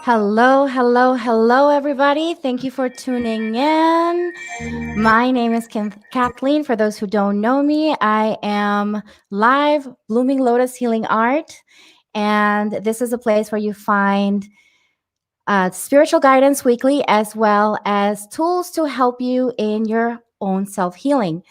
Hello, hello, hello, everybody. Thank you for tuning in. My name is Kathleen. For those who don't know me, I am live Blooming Lotus Healing Art. And this is a place where you find spiritual guidance weekly, as well as tools to help you in your own self healing.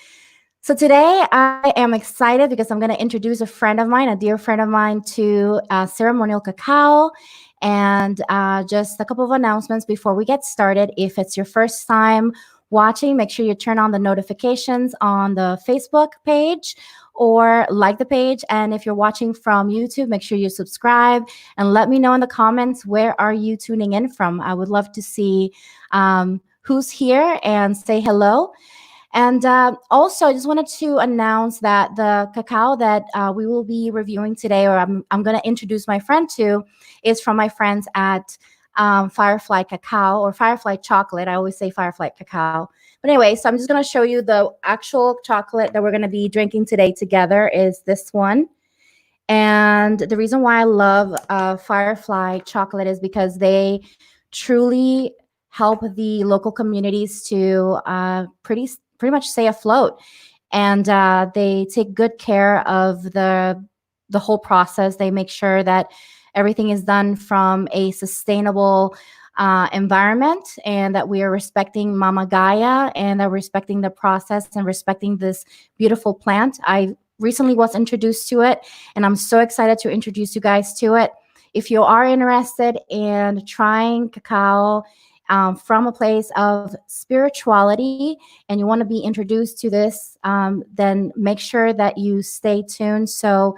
So today I am excited because I'm going to introduce a friend of mine, a dear friend of mine, to Ceremonial Cacao. And just a couple of announcements before we get started. If it's your first time watching, make sure you turn on the notifications on the Facebook page or like the page. And if you're watching from YouTube, make sure you subscribe and let me know in the comments, where are you tuning in from? I would love to see who's here and say hello. And also, I just wanted to announce that the cacao that we will be reviewing today, or I'm going to introduce my friend to, is from my friends at Firefly Cacao, or Firefly Chocolate. I always say Firefly Cacao. But anyway, so I'm just going to show you the actual chocolate that we're going to be drinking today together is this one. And the reason why I love Firefly Chocolate is because they truly help the local communities to pretty much stay afloat, and they take good care of the whole process. They make sure that everything is done from a sustainable environment, and that we are respecting Mama Gaia, and that we're respecting the process and respecting this beautiful plant. I recently was introduced to it, and I'm so excited to introduce you guys to it. If you are interested in trying cacao from a place of spirituality, and you want to be introduced to this, then make sure that you stay tuned so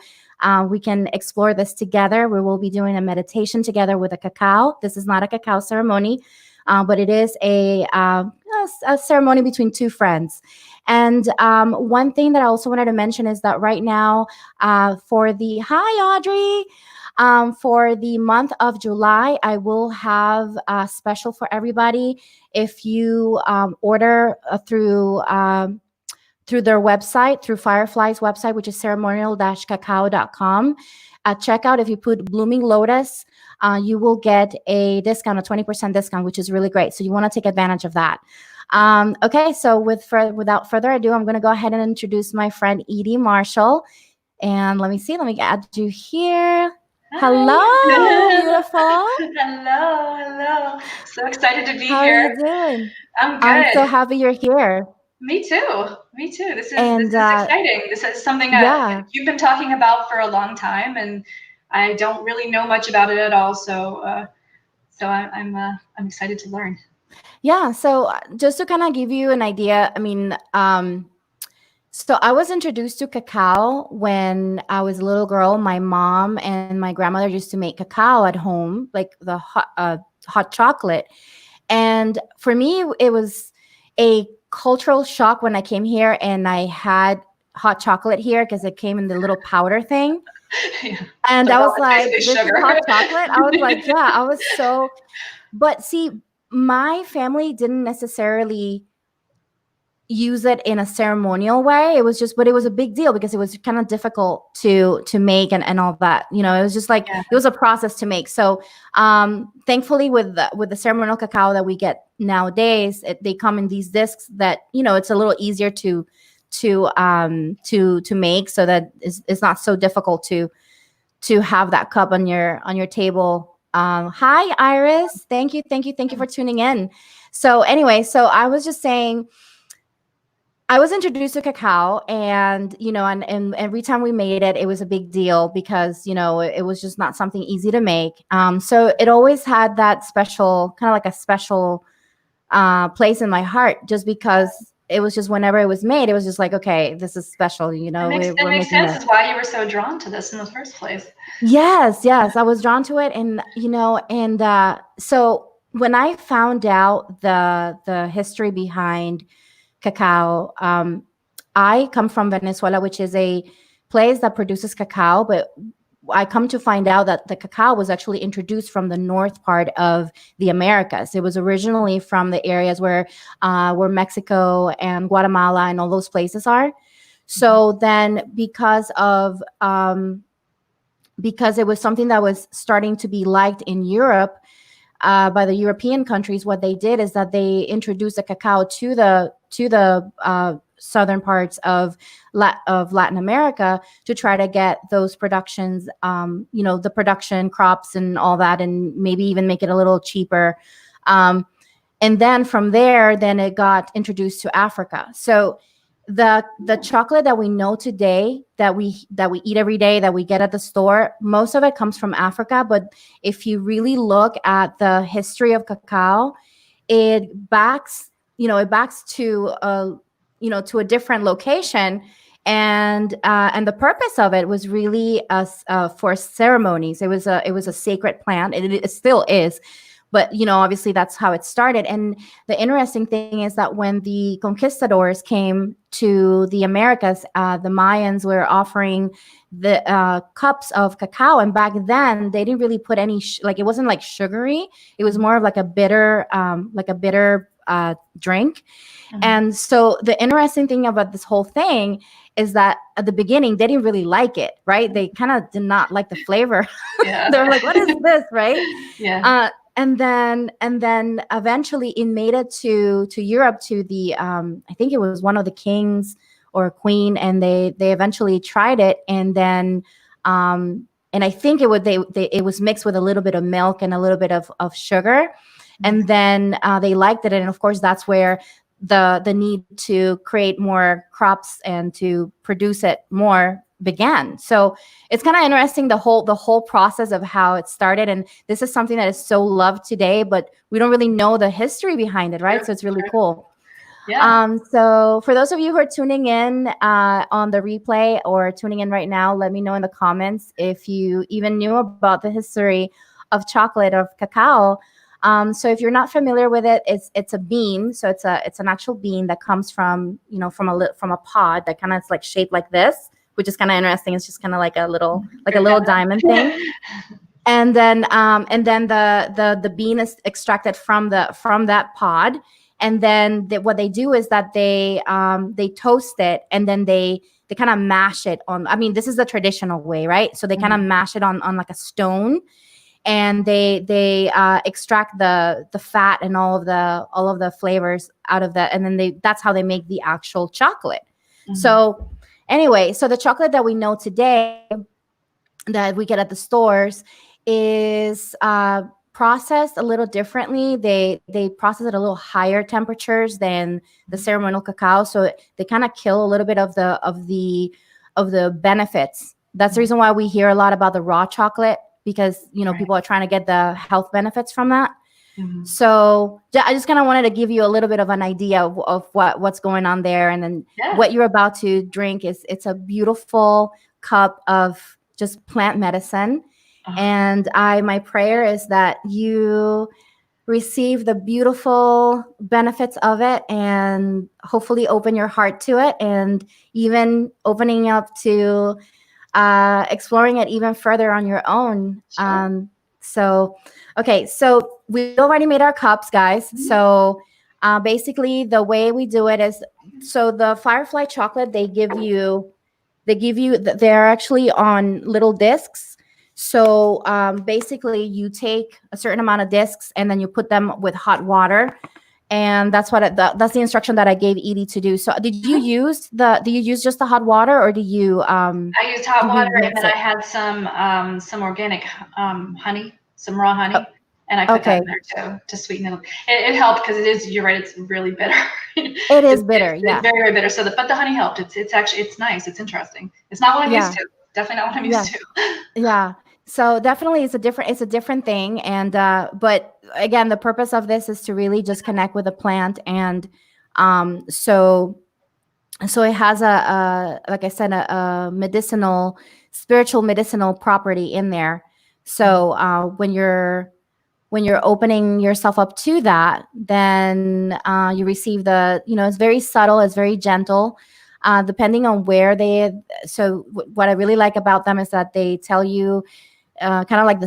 we can explore this together. We will be doing a meditation together with a cacao. This is not a cacao ceremony, but it is a ceremony between two friends. And one thing that I also wanted to mention is that right now, for the hi Audrey. For the month of July, I will have a special for everybody. If you order through their website, through Firefly's website, which is ceremonial-cacao.com. At checkout, if you put Blooming Lotus, you will get a discount, a 20% discount, which is really great. So you want to take advantage of that. Okay, so without further ado, I'm going to go ahead and introduce my friend Edie Marshall. And let me add you here. Hello, beautiful. Hello. So excited to be here. How are you doing? I'm good. I'm so happy you're here. Me too. Me too. This And is exciting. This is something that yeah, you've been talking about for a long time, and I don't really know much about it at all. So I'm excited to learn. yeah. So just to kind of give you an idea, I mean, so I was introduced to cacao when I was a little girl. My mom and my grandmother used to make cacao at home, like the hot chocolate. And for me, it was a cultural shock when I came here and I had hot chocolate here because it came in the little powder thing. Yeah. It's And like, I oh, was it's like, basically this is sugar. hot chocolate. I was like, yeah, I was so, but see, my family didn't necessarily use it in a ceremonial way. It was just, but it was a big deal because it was kind of difficult to make and all that. You know, it was just like Yeah. it was a process to make. So thankfully with the ceremonial cacao that we get nowadays, they come in these discs that, you know, it's a little easier to make, so that it's not so difficult to have that cup on your table. Hi Iris, thank you for tuning in. So anyway, so I was just saying, I was introduced to cacao, and you know, and every time we made it, it was a big deal because you know it was just not something easy to make. So it always had that special, kind of like a special place in my heart, just because it was just whenever it was made, it was just like, okay, this is special. You know, It we're makes making sense the as why you were so drawn to this in the first place. yes, I was drawn to it, and you know, and so when I found out the history behind cacao. I come from Venezuela, which is a place that produces cacao, but I come to find out that the cacao was actually introduced from the north part of the Americas. It was originally from the areas where Mexico and Guatemala and all those places are. So then, because it was something that was starting to be liked in Europe, by the European countries, what they did is that they introduced the cacao to the southern parts of Latin America to try to get those productions, you know, the production crops and all that, and maybe even make it a little cheaper. Um, and then from there, then it got introduced to Africa. So the chocolate that we know today, that we eat every day, that we get at the store, most of it comes from Africa. But if you really look at the history of cacao, it backs to a, you know, to a different location. And the purpose of it was really for ceremonies. It was a sacred plant. It still is, but you know, obviously that's how it started. And the interesting thing is that when the conquistadors came to the Americas, the Mayans were offering the cups of cacao, and back then they didn't really put any like, it wasn't like sugary. It was more of like a bitter drink. Mhm. And so the interesting thing about this whole thing is that at the beginning they didn't really like it, right? They kind of did not like the flavor. Yeah. They were like, what is this, right? Yeah. And then eventually it made it to Europe, to the I think it was one of the kings or a queen, and they eventually tried it. And I think it was mixed with a little bit of milk and a little bit of sugar. And then they liked it, and of course that's where the need to create more crops and to produce it more began. So it's kind of interesting, the whole process of how it started. And this is something that is so loved today, but we don't really know the history behind it, right? True. So it's really True. cool. Yeah. So for those of you who are tuning in on the replay or tuning in right now, let me know in the comments if you even knew about the history of chocolate, of cacao. So if you're not familiar with it, it's a bean. So it's an actual bean that comes from, you know, from a pod that kind of is like shaped like this, which is kind of interesting. It's just kind of like a Very little feminine. diamond thing. And then the bean is extracted from that pod. And then what they do is that they toast it, and then they kind of mash it on. I mean, this is the traditional way, right? So they kind of Mhm. mash it on like a stone, and they extract the fat and all of the flavors out of that, and then that's how they make the actual chocolate. Mhm. So anyway, so the chocolate that we know today that we get at the stores is processed a little differently. They process at a little higher temperatures than the ceremonial cacao, so they kind of kill a little bit of the benefits. That's the reason why we hear a lot about the raw chocolate, because people are trying to get the health benefits from that. So I just kind of wanted to give you a little bit of an idea of what's going on there, and then what you're about to drink it's a beautiful cup of just plant medicine. And my prayer is that you receive the beautiful benefits of it, and hopefully open your heart to it, and even opening up to exploring it even further on your own. So we already made our cups, guys. So basically the way we do it is, so the Firefly chocolate, they're actually on little discs. So basically you take a certain amount of discs and then you put them with hot water. And that's that's the instruction that I gave Edie to do. So do you use just the hot water, or do you I used hot water, and then I had some organic honey, some raw honey, and I put that in there too to sweeten it. It helped because you're right, it's really bitter. It is bitter, it's very, very bitter. So but the honey helped. It's actually nice. It's interesting. It's not what I'm used to. Definitely not what I'm used to. Yeah. So definitely it's a different thing. And but again, the purpose of this is to really just connect with the plant. And so it has like I said, a spiritual medicinal property in there. So when you're opening yourself up to that, then you receive it's very subtle, it's very gentle. Depending on where what I really like about them is that they tell you kind of like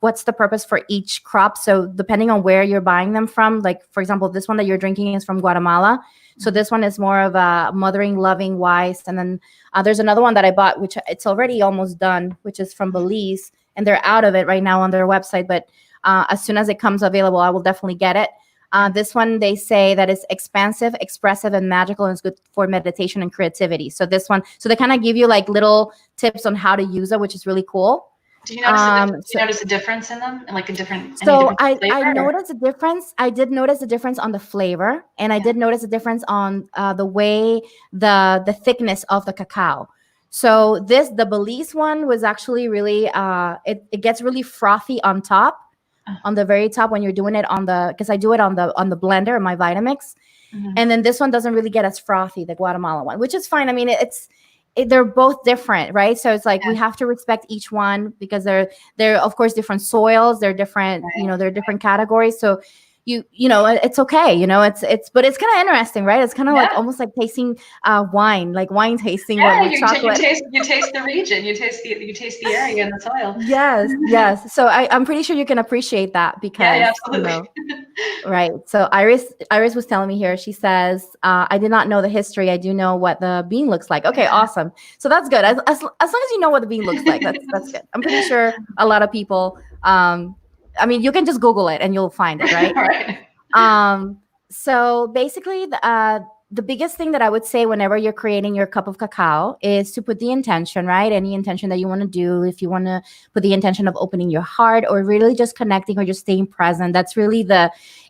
what's the purpose for each crop. So depending on where you're buying them from, like for example, this one that you're drinking is from Guatemala. So this one is more of a mothering, loving, wise. And then there's another one that I bought, which it's already almost done, which is from Belize. And they're out of it right now on their website. But as soon as it comes available, I will definitely get it. This one, they say that it's expansive, expressive, and magical, and it's good for meditation and creativity. So this one, so they kind of give you like little tips on how to use it, which is really cool. Do you notice a difference in them, and like a different? So I noticed a difference. I did notice a difference on the flavor, and I did notice a difference on the way the thickness of the cacao. So the Belize one was actually really it gets really frothy on top. On the very top when you're doing it because I do it on the blender, my Vitamix. And then this one doesn't really get as frothy, the Guatemala one, which is fine. I mean, they're both different, right? So it's like we have to respect each one because they're of course different soils, they're different, they're different categories. So it's okay, but it's kind of interesting, right? It's kind of like almost like tasting wine, like wine tasting with chocolate. You taste the region, you taste the area and the soil. Yes. So I'm pretty sure you can appreciate that because absolutely. Right. So Iris was telling me here, she says, I did not know the history. I do know what the bean looks like. Okay, awesome. So that's good. As long as you know what the bean looks like, that's good. I'm pretty sure a lot of people I mean, you can just Google it and you'll find it, right? So basically, the biggest thing that I would say whenever you're creating your cup of cacao is to put the intention, right? Any intention that you want to do. If you want to put the intention of opening your heart or really just connecting or just staying present, that's really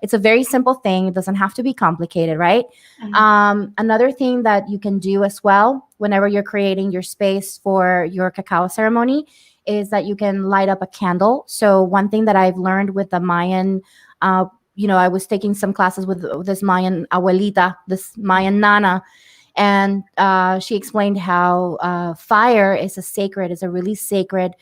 it's a very simple thing. It doesn't have to be complicated, right? Another thing that you can do as well whenever you're creating your space for your cacao ceremony is that you can light up a candle. So one thing that I've learned with the Mayan, I was taking some classes with this Mayan abuelita, this Mayan nana, and she explained how fire is a really sacred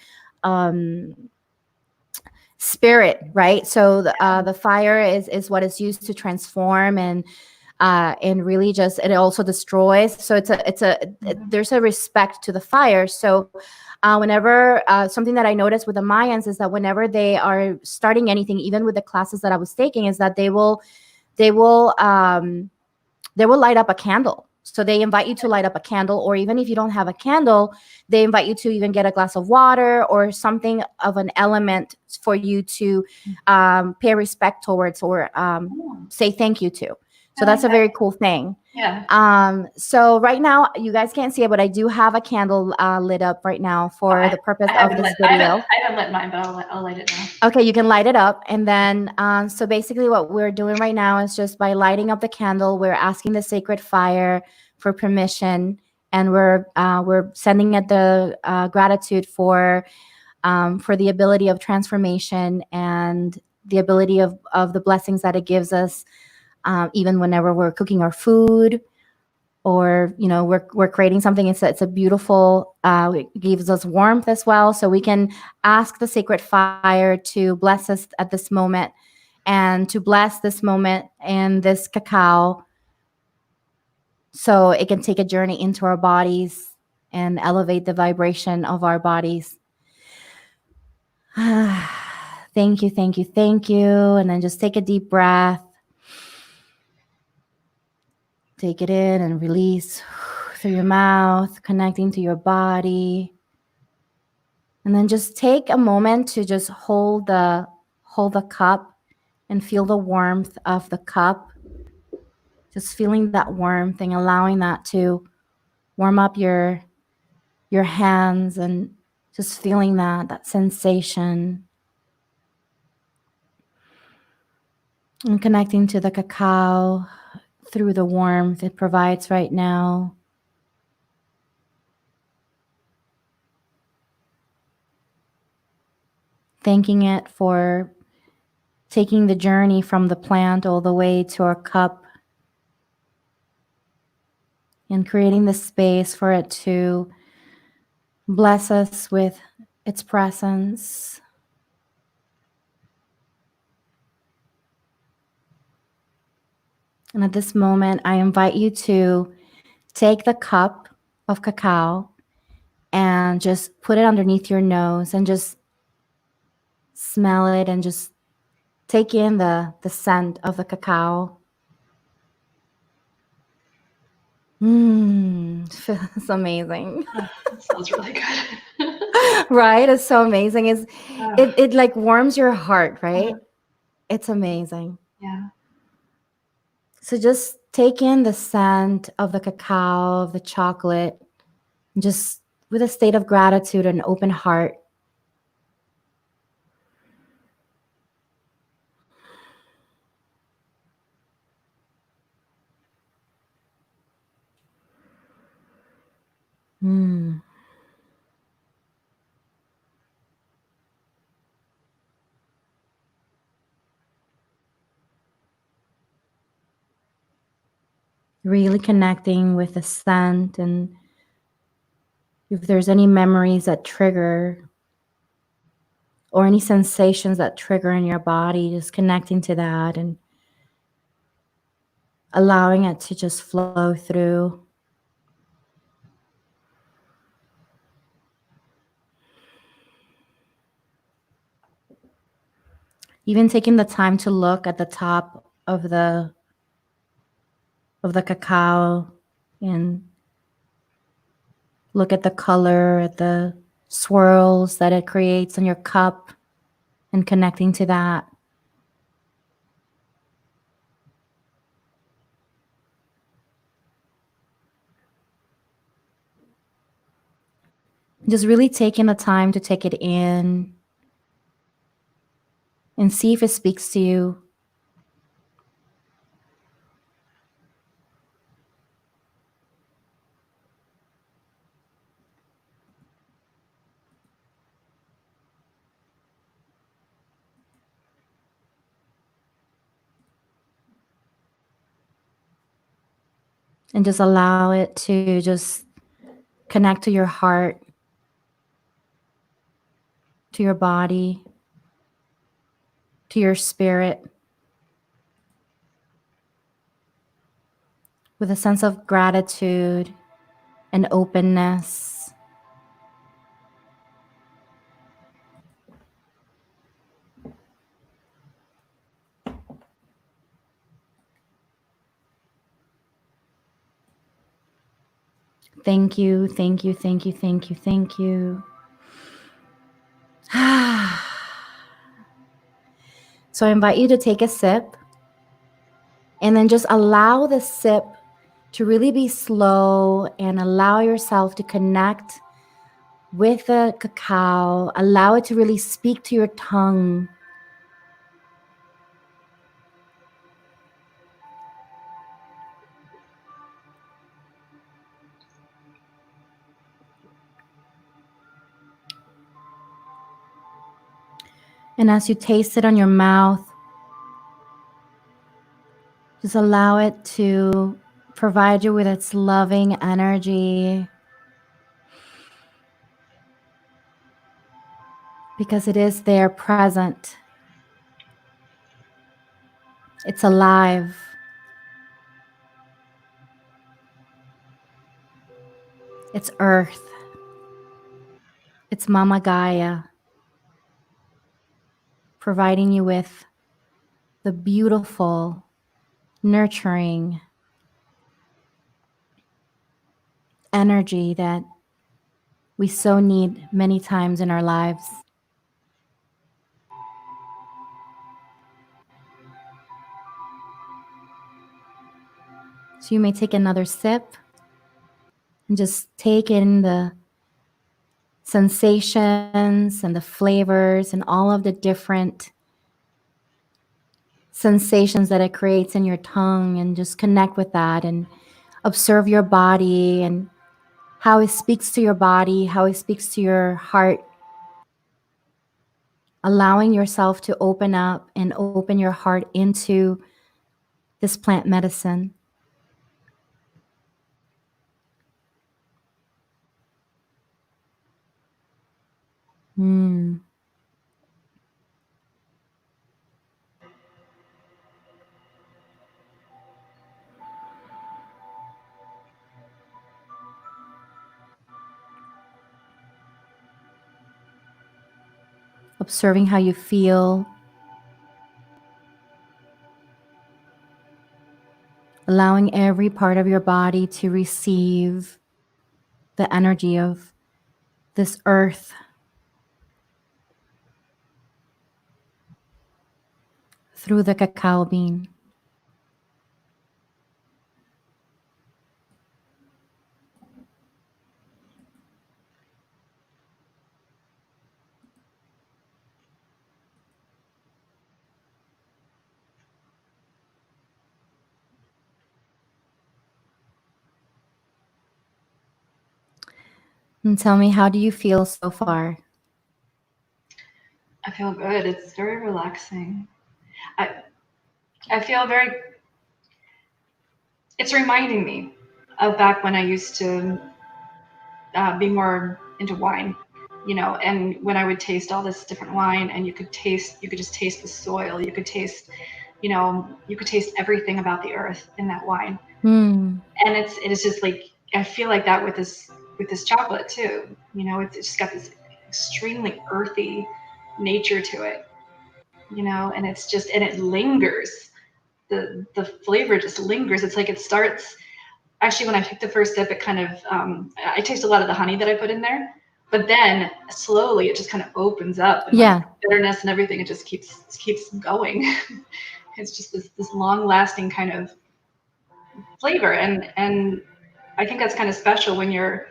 spirit, right? So the fire is what is used to transform and really just, it also destroys. So there's a respect to the fire. So whenever something that I noticed with the Mayans is that whenever they are starting anything, even with the classes that I was taking, is that they will light up a candle. So they invite you to light up a candle, or even if you don't have a candle, they invite you to even get a glass of water or something of an element for you to pay respect towards or say thank you to. So that's a very cool thing. Yeah. So right now you guys can't see it, but I do have a candle lit up right now for the purpose of this video. I haven't lit mine, but I'll light it now. Okay, you can light it up. And then, so basically what we're doing right now is just by lighting up the candle, we're asking the sacred fire for permission, and we're sending it the gratitude for the ability of transformation and the ability of the blessings that it gives us, even whenever we're cooking our food, or we're creating something. It's a beautiful, it gives us warmth as well, so we can ask the sacred fire to bless us at this moment, and to bless this moment and this cacao, so it can take a journey into our bodies and elevate the vibration of our bodies. Thank you, thank you, thank you. And then just take a deep breath. Take it in and release through your mouth, connecting to your body. And then just take a moment to just hold the cup and feel the warmth of the cup. Just feeling that warmth and allowing that to warm up your hands, and just feeling that sensation. And connecting to the cacao through the warmth it provides right now. Thanking it for taking the journey from the plant all the way to our cup, and creating the space for it to bless us with its presence. And at this moment, I invite you to take the cup of cacao and just put it underneath your nose and just smell it, and just take in the scent of the cacao. It's amazing. That sounds really good. Right? It's so amazing. It like warms your heart, right? It's amazing. Yeah. So just take in the scent of the cacao, of the chocolate, just with a state of gratitude and open heart. Really connecting with the scent, and if there's any memories that trigger or any sensations that trigger in your body, just connecting to that and allowing it to just flow through. Even taking the time to look at the top of the cacao and look at the color, at the swirls that it creates in your cup, and connecting to that. Just really taking the time to take it in and see if it speaks to you. And just allow it to just connect to your heart, to your body, to your spirit, with a sense of gratitude and openness. Thank you, thank you, thank you, thank you, thank you. So I invite you to take a sip And then just allow the sip to really be slow and allow yourself to connect with the cacao. Allow it to really speak to your tongue. And as you taste it on your mouth, just allow it to provide you with its loving energy, because it is there present. It's alive. It's earth. It's Mama Gaia providing you with the beautiful, nurturing energy that we so need many times in our lives. So you may take another sip and just take in the sensations and the flavors and all of the different sensations that it creates in your tongue, and just connect with that and observe your body and how it speaks to your body, how it speaks to your heart, allowing yourself to open up and open your heart into this plant medicine. Mm. Observing how you feel, allowing every part of your body to receive the energy of this earth through the cacao bean. And tell me, how do you feel so far? I feel good. It's very relaxing. I I feel very. It's reminding me of back when I used to be more into wine, and when I would taste all this different wine, and you could just taste the soil. You could taste everything about the earth in that wine. Mm. And it is just like, I feel like that with this chocolate too. It's just got this extremely earthy nature to it. And it lingers. The flavor just lingers. It's like it starts. Actually, when I took the first sip, it kind of I taste a lot of the honey that I put in there, but then slowly it just kind of opens up, and like Yeah. bitterness and everything, it just keeps going. It's just this long lasting kind of flavor, and I think that's kind of special when you're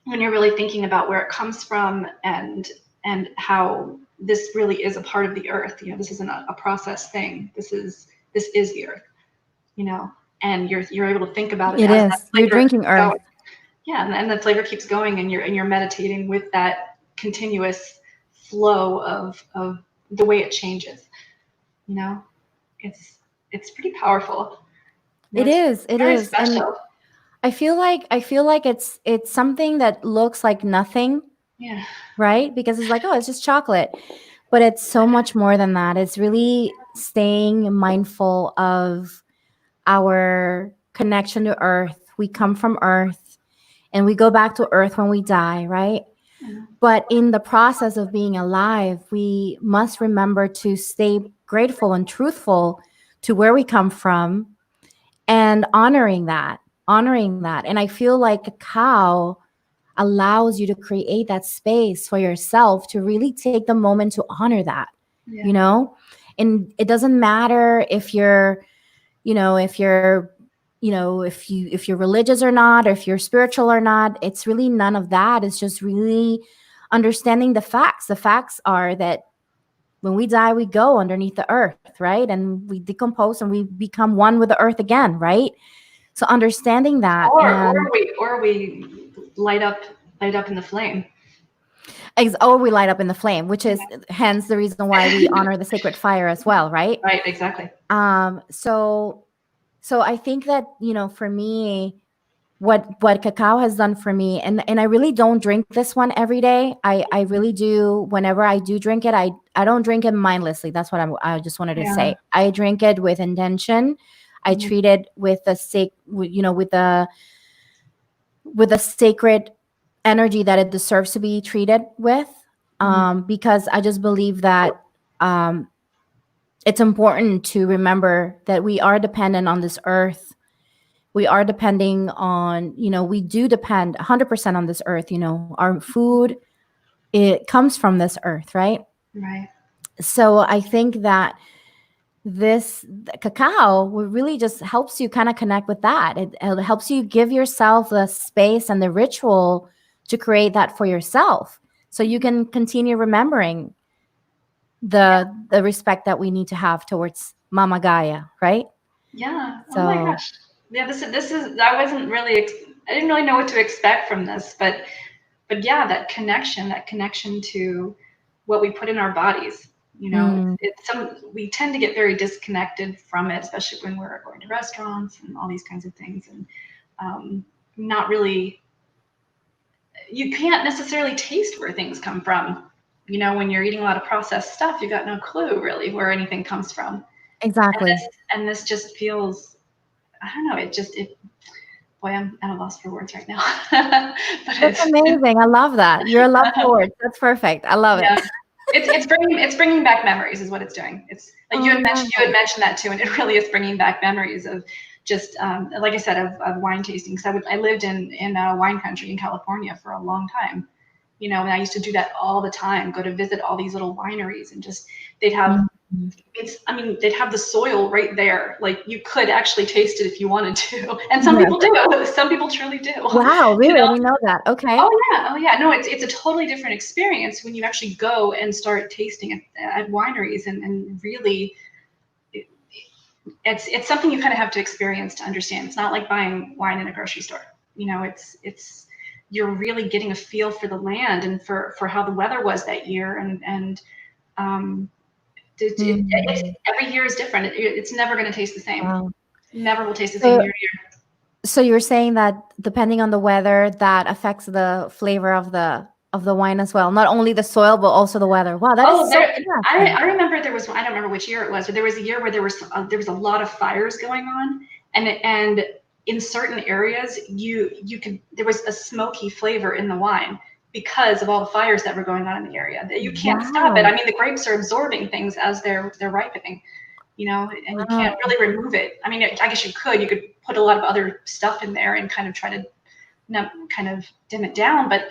really thinking about where it comes from, and how this really is a part of the earth. This isn't a processed thing. This is the earth. you know and you're able to think about it It as that is. You're flavor drinking keeps earth. going. Yeah, and the flavor keeps going, and you're meditating with that continuous flow of the way it changes. you know it's pretty powerful. It It's is. It very is. And special. I feel like it's something that looks like nothing, Yeah. right? Because it's like, oh, it's just chocolate. But it's so much more than that. It's really staying mindful of our connection to earth. We come from earth and we go back to earth when we die, right? Yeah. But in the process of being alive, we must remember to stay grateful and truthful to where we come from, and honoring that. And I feel like cacao allows you to create that space for yourself to really take the moment to honor that, Yeah. you know? And it doesn't matter if you're if you're, if you're religious or not, or if you're spiritual or not. It's really none of that. It's just really understanding the facts. The facts are that when we die, we go underneath the earth, right? And we decompose and we become one with the earth again, right? So understanding that, and Or we light up in the flame. or we light up in the flame, which is hence the reason why we honor the sacred fire as well, right? Right, exactly. So I think that, for me, what cacao has done for me, and I really don't drink this one every day. I really do. Whenever I do drink it, I don't drink it mindlessly. That's what I just wanted to Yeah. say. I drink it with intention. I Mhm. treat it with the with the sacred energy that it deserves to be treated with, Mhm. because I just believe that um, it's important to remember that we are dependent on this earth. We are depending on, we do depend 100% on this earth. Our food, it comes from this earth, right? Right. So I think that this cacao really just helps you kind of connect with that. It helps you give yourself the space and the ritual to create that for yourself, so you can continue remembering the respect that we need to have towards Mama Gaia, right? Yeah. Oh my So gosh. Yeah, this is I wasn't really I didn't really know what to expect from this, but yeah, that connection to what we put in our bodies. mm, It's some we tend to get very disconnected from it, especially when we're going to restaurants and all these kinds of things, and um, not really. You can't necessarily taste where things come from. When you're eating a lot of processed stuff, you got no clue really where anything comes from. And exactly. this just feels, I don't know, it boy, I'm at a loss for words right now. But That's it's amazing. I love that. You're a love for words. That's perfect. I love it. yeah. It's bringing back memories is what it's doing. It's like Oh, you had mentioned that too, and it really is bringing back memories of just like I said of wine tasting. Because I lived in wine country in California for a long time, and I used to do that all the time. Go to visit all these little wineries and just they'd have mhm. they'd have the soil right there. Like you could actually taste it if you wanted to, and some Yes. people do. Some people truly do. Wow, You really? I know, didn't know that. Okay. oh yeah. No, it's a totally different experience when you actually go and start tasting at wineries and really, it, it's something you kind of have to experience to understand. It's not like buying wine in a grocery store. It's you're really getting a feel for the land and for how the weather was that year and um, Mm, every year is different. It's never going to taste the same. wow. Never will taste the same So, year to year. so you're saying that depending on the weather, that affects the flavor of the wine as well. Not only the soil, but also the weather. Wow, that is Oh, so I, interesting. I remember there was, I don't remember which year it was, but there was a year where there was a lot of fires going on, and in certain areas you could there was a smoky flavor in the wine because of all the fires that were going on in the area. That you can't stop it. Wow. I mean, the grapes are absorbing things as they're ripening, and you can't Wow. really remove it. I mean, I guess you could. You could put a lot of other stuff in there and kind of try to kind of dim it down, but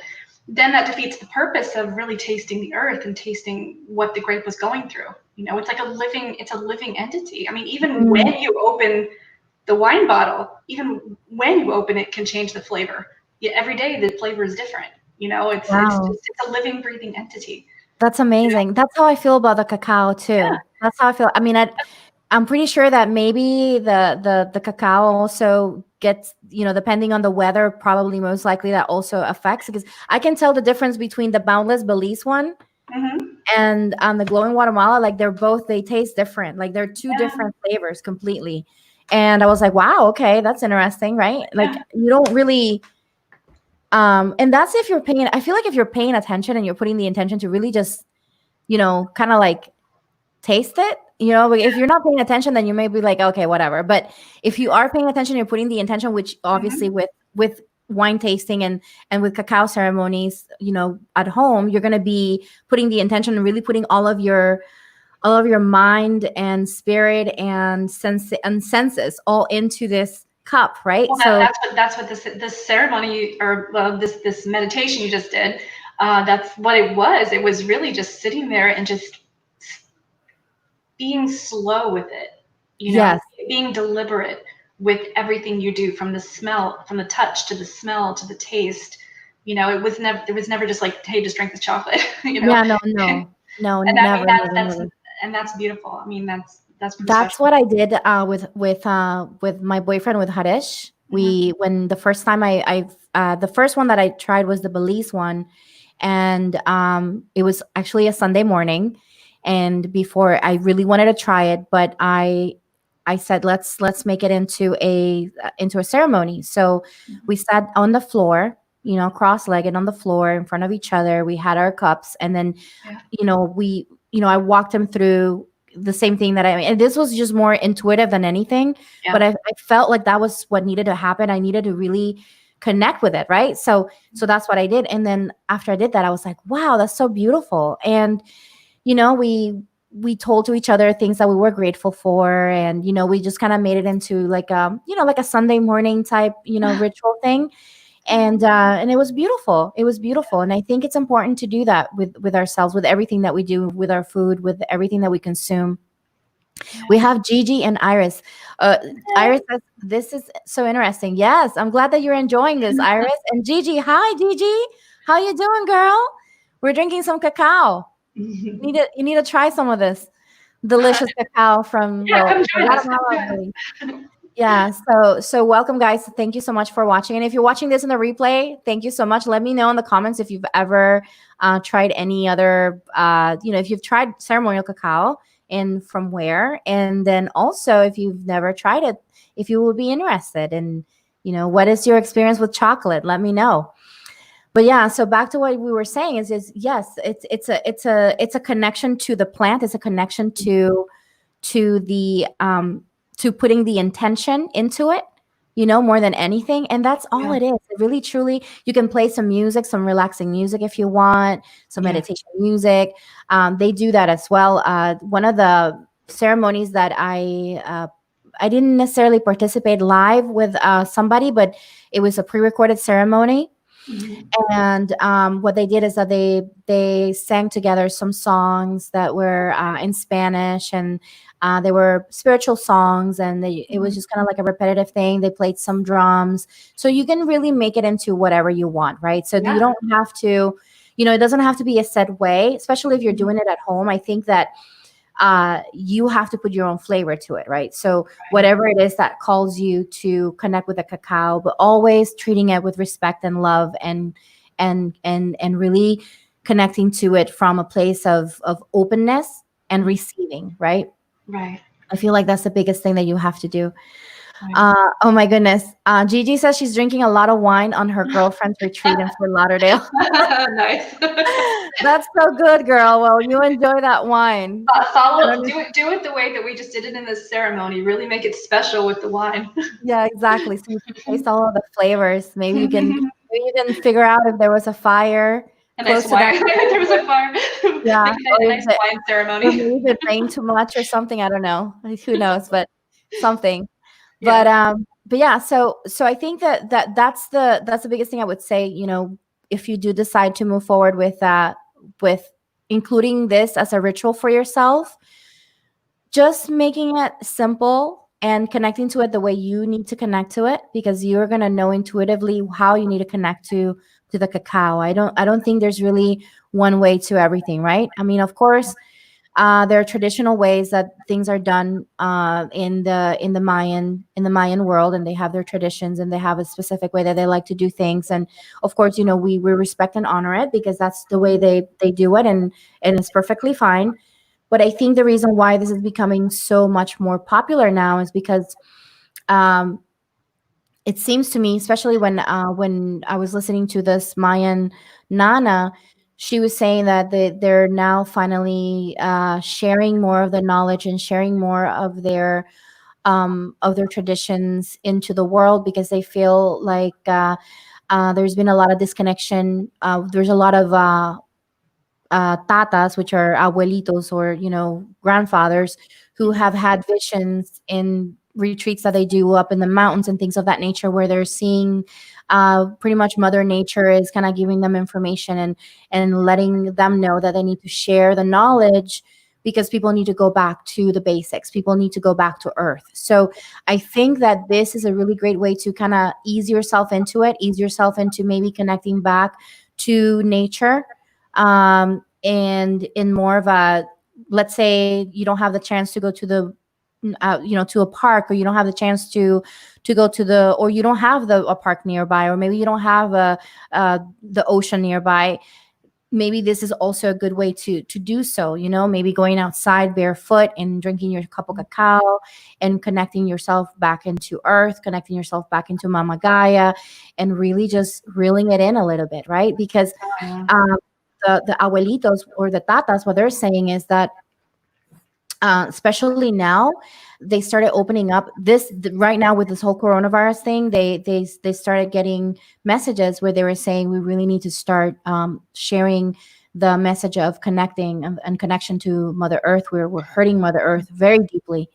then that defeats the purpose of really tasting the earth and tasting what the grape was going through. It's like it's a living entity. I mean, even Mm, when you open the wine bottle, even when you open it can change the flavor. Yeah, every day the flavor is different. wow. It's a living, breathing entity. That's amazing. That's how I feel about the cacao Yeah. too. That's how I feel. I mean, I'm pretty sure that maybe the cacao also gets, depending on the weather, probably most likely that also affects, because I can tell the difference between the Boundless Belize one Hmm. and the Glowing Guatemala. Like they taste different. Like they're two Yeah. different flavors completely. And I was like, wow, okay, that's interesting, right? Like Yeah. you don't really and that's if you're paying, I feel like if you're paying attention and you're putting the intention to really just, kind of like taste it. Like, if you're not paying attention, then you may be like, okay, whatever. But if you are paying attention, you're putting the intention, which obviously Hmm. with wine tasting and with cacao ceremonies, at home, you're going to be putting the intention and really putting all of your mind and spirit and senses all into this cup, right? Well, So that's what this ceremony or well, this meditation you just did. That's what it was. It was really just sitting there and just being slow with it. You know, yes. being deliberate with everything you do, from the smell, from the touch to the smell to the taste. It was never just like, hey, just drink this chocolate. Yeah, no, And no, no, I mean never, never, never. that's beautiful. I mean, that's really That's special. what I did with my boyfriend, with Harish. Hmm. We when the first time the first one that I tried was the Belize one, and it was actually a Sunday morning, and before I really wanted to try it, but I said let's make it into a ceremony. So we sat on the floor, cross-legged on the floor in front of each other. We had our cups, and then Yeah. we I walked him through the same thing and this was just more intuitive than anything, but Yeah. I felt like that was what needed to happen. I needed to really connect with it, right? So that's what I did. And then after I did that, I was like, wow, that's so beautiful. And we told to each other things that we were grateful for, and we just kind of made it into like like a Sunday morning type ritual thing. And it was beautiful. It was beautiful, and I think it's important to do that with ourselves, with everything that we do, with our food, with everything that we consume. We Yeah. have Gigi and Iris. Iris says, this is so interesting. Yes, I'm glad that you're enjoying this, Iris. And Gigi, hi, Gigi. How you doing, girl? We're drinking some cacao. You need to try some of this delicious cacao from, Yeah, come the join us. Come Guatemala, join really. us. Yeah, so welcome, guys. Thank you so much for watching. And if you're watching this in the replay, thank you so much. Let me know in the comments if you've ever tried any other, if you've tried ceremonial cacao, and from where. And then also, if you've never tried it, if you will be interested. And what is your experience with chocolate? Let me know. But yeah, so back to what we were saying is yes, it's a connection to the plant. It's a connection to the to putting the intention into it, more than anything. And that's all Yeah. it is. It really truly, you can play some music, some relaxing music if you want, some Yeah. meditation music. They do that as well. One of the ceremonies that I didn't necessarily participate live with somebody, but it was a pre-recorded ceremony. Mhm. And what they did is that they sang together some songs that were in Spanish, and they were spiritual songs, and it was Mhm. just kind of like a repetitive thing. They played some drums, so you can really make it into whatever you want, right? So you Yeah. don't have to, it doesn't have to be a set way, especially if you're Mhm. doing it at home. I think that you have to put your own flavor to it, right? So Right. whatever it is that calls you to connect with the cacao, but always treating it with respect and love, and really connecting to it from a place of openness and Mhm. receiving, right? Right. I feel like that's the biggest thing that you have to do. Right. Oh my goodness. Gigi says she's drinking a lot of wine on her girlfriend's retreat in Fort Lauderdale. Nice. That's so good, girl. Well, you enjoy that wine. I don't Follow, know. do it the way that we just did it in this ceremony. Really make it special with the wine. Yeah, exactly. So you can taste all of the flavors. Maybe you can figure out if there was a fire A nice close to that wine. There was a retreat. fire. Yeah, Make a nice wine or ceremony. maybe it rained too much or something. I don't know. Who knows? But something. Yeah. But yeah. So I think that's the biggest thing I would say. If you do decide to move forward with including this as a ritual for yourself, just making it simple and connecting to it the way you need to connect to it, because you're going to know intuitively how you need to connect to the cacao. I don't think there's really one way to everything, right? I mean, of course, there are traditional ways that things are done in the Mayan world, and they have their traditions, and they have a specific way that they like to do things. And of course, we respect and honor it, because that's the way they do it, and it's perfectly fine. But I think the reason why this is becoming so much more popular now is because um, it seems to me, especially when I was listening to this Mayan Nana, she was saying that they're now finally sharing more of the knowledge and sharing more of their traditions into the world, because they feel like there's been a lot of disconnection. There's a lot of tatas, which are abuelitos, or grandfathers, who have had visions in retreats that they do up in the mountains and things of that nature, where they're seeing pretty much Mother Nature is kind of giving them information, and letting them know that they need to share the knowledge because people need to go back to the basics. People need to go back to earth. So I think that this is a really great way to kind of ease yourself into it, ease yourself into maybe connecting back to nature, and in more of a, let's say you don't have the chance to go to the to a park, or you don't have the chance to go to the, or you don't have a park nearby, or maybe you don't have the ocean nearby. Maybe this is also a good way to do so, maybe going outside barefoot and drinking your cup of cacao and connecting yourself back into earth, connecting yourself back into Mama Gaia, and really just reeling it in a little bit, right? Because Yeah. um, the abuelitos or the tatas, what they're saying is that especially now, they started opening up right now with this whole coronavirus thing. They started getting messages where they were saying we really need to start sharing the message of connecting and connection to Mother Earth. We're hurting Mother Earth very deeply,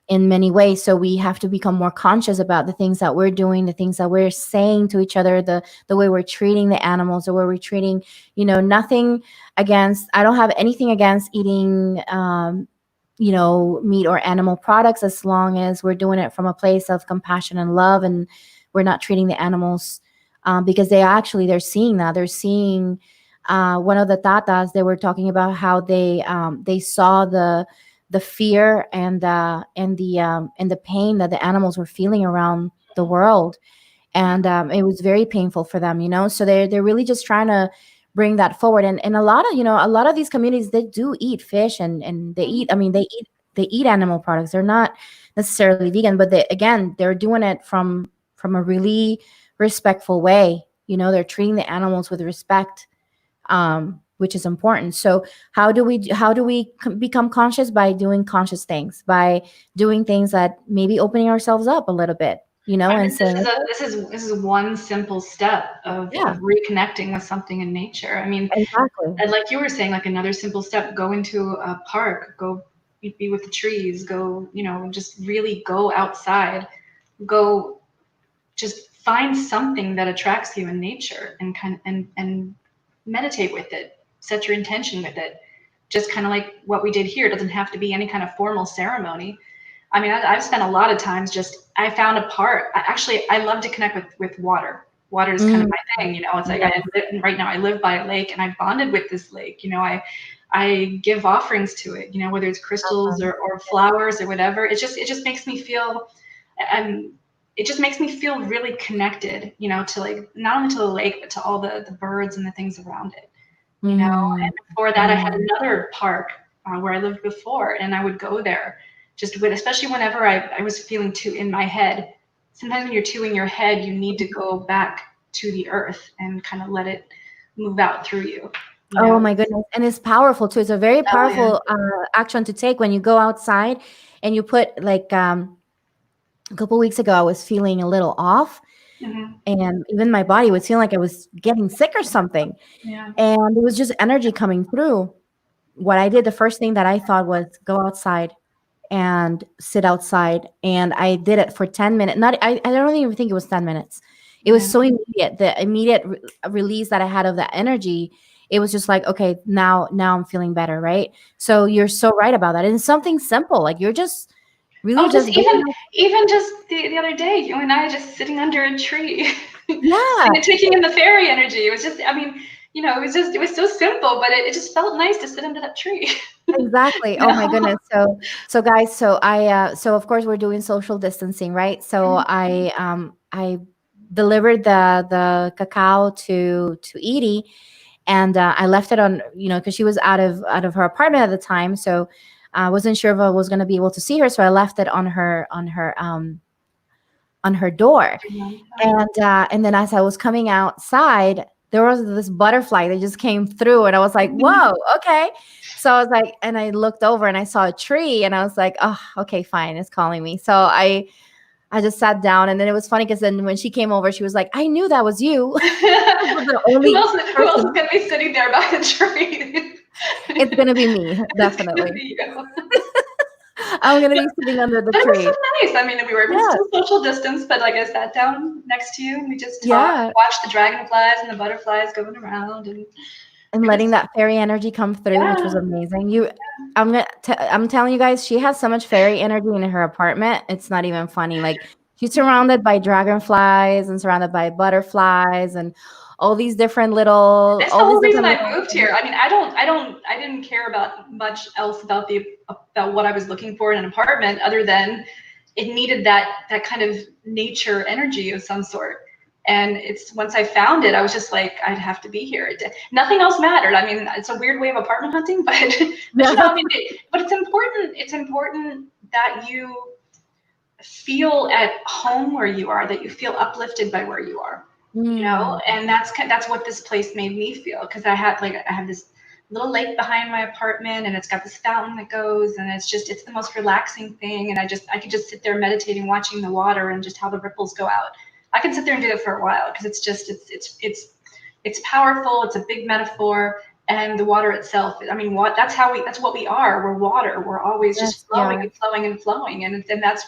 in many ways. So we have to become more conscious about the things that we're doing, the things that we're saying to each other, the way we're treating the animals, the way we're treating, nothing against, I don't have anything against eating, meat or animal products, as long as we're doing it from a place of compassion and love, and we're not treating the animals, because they're seeing that. They're seeing, one of the tatas, they were talking about how they saw the fear and the pain that the animals were feeling around the world, and it was very painful for them. So they're really just trying to bring that forward, and a lot of these communities, they do eat fish, and they eat, I mean, they eat animal products. They're not necessarily vegan, but again, they're doing it from a really respectful way. They're treating the animals with respect, which is important. So how do we become conscious? By doing conscious things, by doing things that maybe opening ourselves up a little bit, I and mean, this saying, is a okay, this is one simple step yeah, of reconnecting with something in nature. I mean, exactly. and like you were saying, like another simple step, go into a park, go be with the trees, go, just really go outside, go just find something that attracts you in nature, and and meditate with it, set your intention with it. Just kind of like what we did here. It doesn't have to be any kind of formal ceremony. I mean, I've spent a lot of times just, I found a part. Actually, I love to connect with water. Water is kind of Mm, my thing. It's like yeah, right now I live by a lake, and I bonded with this lake. I give offerings to it. Whether it's crystals or flowers or whatever. It just makes me feel, um, it just makes me feel really connected. To like not only to the lake, but to all the birds and the things around it. mm, And before that, I had mm. another park where I lived before, and I would go there just with, especially whenever I was feeling too in my head. Sometimes when you're too in your head, you need to go back to the earth and kind of let it move out through you. You Oh know? my goodness, and it's powerful too. It's a very Oh yeah. powerful action to take when you go outside and you put, like, a couple weeks ago, I was feeling a little off, Hmm. and even my body was feeling like I was getting sick or something, Yeah. and it was just energy coming through. What I did, the first thing that I thought was go outside and sit outside. And I did it for 10 minutes. Not, I don't even think it was 10 minutes. It was Yeah. so immediate. The immediate release that I had of that energy, it was just like, okay, now I'm feeling better, right? So you're so right about that. And it's something simple. Like you're just really Oh, just just going even just the other day, you and I just sitting under a tree, yeah, taking in the fairy energy. It was just, I mean, it was so simple, but it just felt nice to sit under that tree. exactly. You Oh my know? goodness. So guys, so of course we're doing social distancing, right? So I delivered the cacao to Edie, and I left it on, because she was out of her apartment at the time, so I wasn't sure if I was going to be able to see her, so I left it on her door. And then as I was coming outside, there was this butterfly that just came through, and I was like, "Whoa, okay." So I was like, and I looked over and I saw a tree, and I was like, "Oh, okay, fine, it's calling me." So I just sat down, and then it was funny because then when she came over, she was like, "I knew that was you." She was the Who only else? Who else is person. gonna be sitting there by a tree? It's gonna be me, It's gonna definitely. be you. I'm gonna be sitting under the But it was so tree. nice. I mean, we were Yeah, still social distance, but like I sat down next to you and we just talked, yeah. watched the dragonflies and the butterflies going around, and and It letting was, that fairy energy come through, which was yeah. amazing. I'm telling you guys, she has so much fairy energy in her apartment. It's not even funny. Like she's surrounded by dragonflies and surrounded by butterflies and That's the all these whole reason different I little moved things. here. I mean, I didn't care about much else about about what I was looking for in an apartment, other than it needed that kind of nature energy of some sort. And it's once I found it, I was just like, I'd have to be here. Nothing else mattered. I mean, it's a weird way of apartment hunting, but you know, I mean, but it's important. It's important that you feel at home where you are, that you feel uplifted by where you are, you know. Mm, And that's what this place made me feel, because I have this little lake behind my apartment, and it's got this fountain that goes, and it's the most relaxing thing. And I could just sit there meditating, watching the water and just how the ripples go out. I can sit there and do that for a while, because it's powerful. It's a big metaphor. And the water itself, I mean, that's what we are. We're water. We're always yes, just we flowing are. and flowing and flowing. And that's